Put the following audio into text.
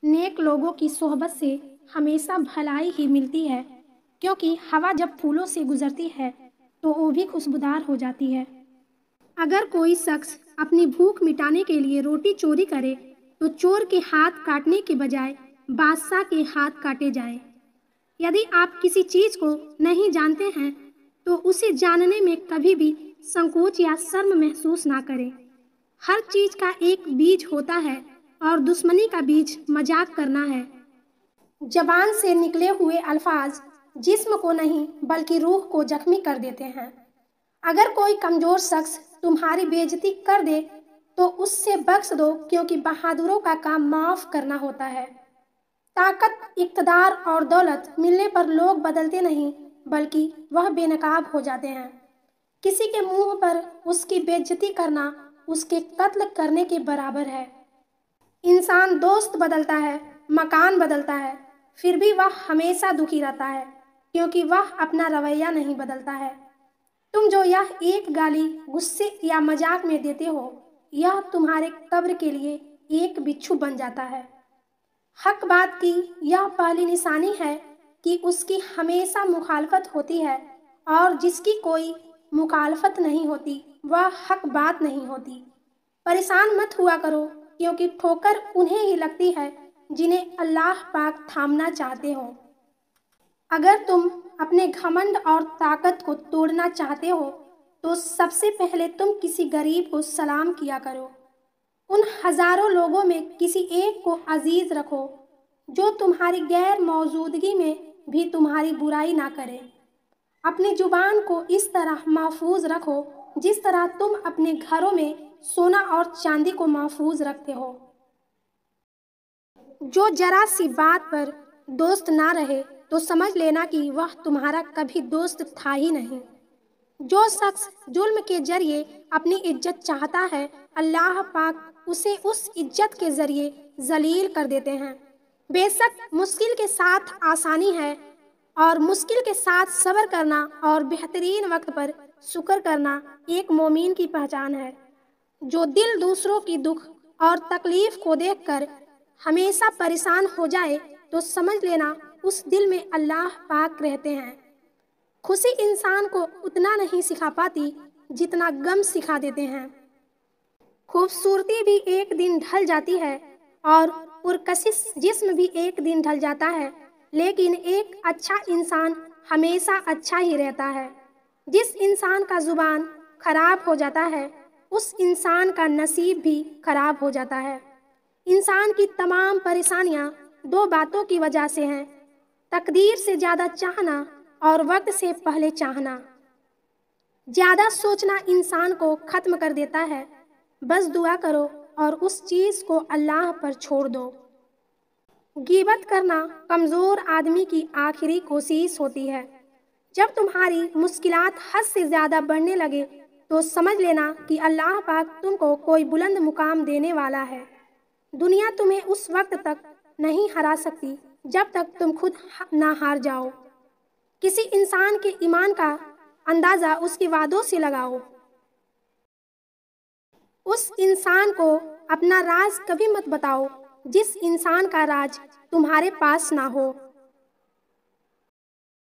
नेक लोगों की सोहबत से हमेशा भलाई ही मिलती है, क्योंकि हवा जब फूलों से गुजरती है तो वो भी खुशबूदार हो जाती है। अगर कोई शख्स अपनी भूख मिटाने के लिए रोटी चोरी करे तो चोर के हाथ काटने के बजाय बादशाह के हाथ काटे जाए। यदि आप किसी चीज को नहीं जानते हैं तो उसे जानने में कभी भी संकोच या शर्म महसूस ना करें। हर चीज का एक बीज होता है और दुश्मनी का बीज मजाक करना है। जबान से निकले हुए अल्फाज जिस्म को नहीं बल्कि रूह को जख्मी कर देते हैं। अगर कोई कमजोर शख्स तुम्हारी बेइज्जती कर दे तो उससे बख्श दो, क्योंकि बहादुरों का काम माफ करना होता है। ताकत, इक़्तिदार और दौलत मिलने पर लोग बदलते नहीं बल्कि वह बेनकाब हो जाते हैं। किसी के मुंह पर उसकी बेइज्जती करना उसके कत्ल करने के बराबर है। इंसान दोस्त बदलता है, मकान बदलता है, फिर भी वह हमेशा दुखी रहता है, क्योंकि वह अपना रवैया नहीं बदलता है। तुम जो यह एक गाली गुस्से या मजाक में देते हो, यह तुम्हारे कब्र के लिए एक बिच्छू बन जाता है। हक बात की यह पहली निशानी है कि उसकी हमेशा मुखालफत होती है, और जिसकी कोई मुखालफत नहीं होती वह हक बात नहीं होती। परेशान मत हुआ करो, क्योंकि ठोकर उन्हें ही लगती है जिन्हें अल्लाह पाक थामना चाहते हो। अगर तुम अपने घमंड और ताकत को तोड़ना चाहते हो तो सबसे पहले तुम किसी गरीब को सलाम किया करो। उन हजारों लोगों में किसी एक को अजीज रखो जो तुम्हारी गैर मौजूदगी में भी तुम्हारी बुराई ना करे। अपनी जुबान को इस तरह महफूज रखो जिस तरह तुम अपने घरों में सोना और चांदी को महफूज रखते हो। जो जरा सी बात पर दोस्त ना रहे तो समझ लेना कि वह तुम्हारा कभी दोस्त था ही नहीं। जो शख्स जुल्म के जरिए अपनी इज्जत चाहता है, अल्लाह पाक उसे उस इज्जत के जरिए जलील कर देते हैं। बेशक मुश्किल के साथ आसानी है, और मुश्किल के साथ सब्र करना और बेहतरीन वक्त पर शुक्र करना एक मोमिन की पहचान है। जो दिल दूसरों की दुख और तकलीफ को देखकर हमेशा परेशान हो जाए तो समझ लेना उस दिल में अल्लाह पाक रहते हैं। खुशी इंसान को उतना नहीं सिखा पाती जितना गम सिखा देते हैं। खूबसूरती भी एक दिन ढल जाती है और पुरकशिश जिस्म भी एक दिन ढल जाता है, लेकिन एक अच्छा इंसान हमेशा अच्छा ही रहता है। जिस इंसान का जुबान खराब हो जाता है उस इंसान का नसीब भी खराब हो जाता है। इंसान की तमाम परेशानियां दो बातों की वजह से हैं: तकदीर से ज़्यादा चाहना और वक्त से पहले चाहना। ज़्यादा सोचना इंसान को ख़त्म कर देता है। बस दुआ करो और उस चीज़ को अल्लाह पर छोड़ दो। गीबत करना कमज़ोर आदमी की आखिरी कोशिश होती है। जब तुम्हारी मुश्किलात हद से ज़्यादा बढ़ने लगे तो समझ लेना कि अल्लाह पाक तुमको कोई बुलंद मुकाम देने वाला है। दुनिया तुम्हें उस वक्त तक नहीं हरा सकती जब तक तुम खुद ना हार जाओ। किसी इंसान के ईमान का अंदाज़ा उसके वादों से लगाओ। उस इंसान को अपना राज कभी मत बताओ जिस इंसान का राज तुम्हारे पास ना हो।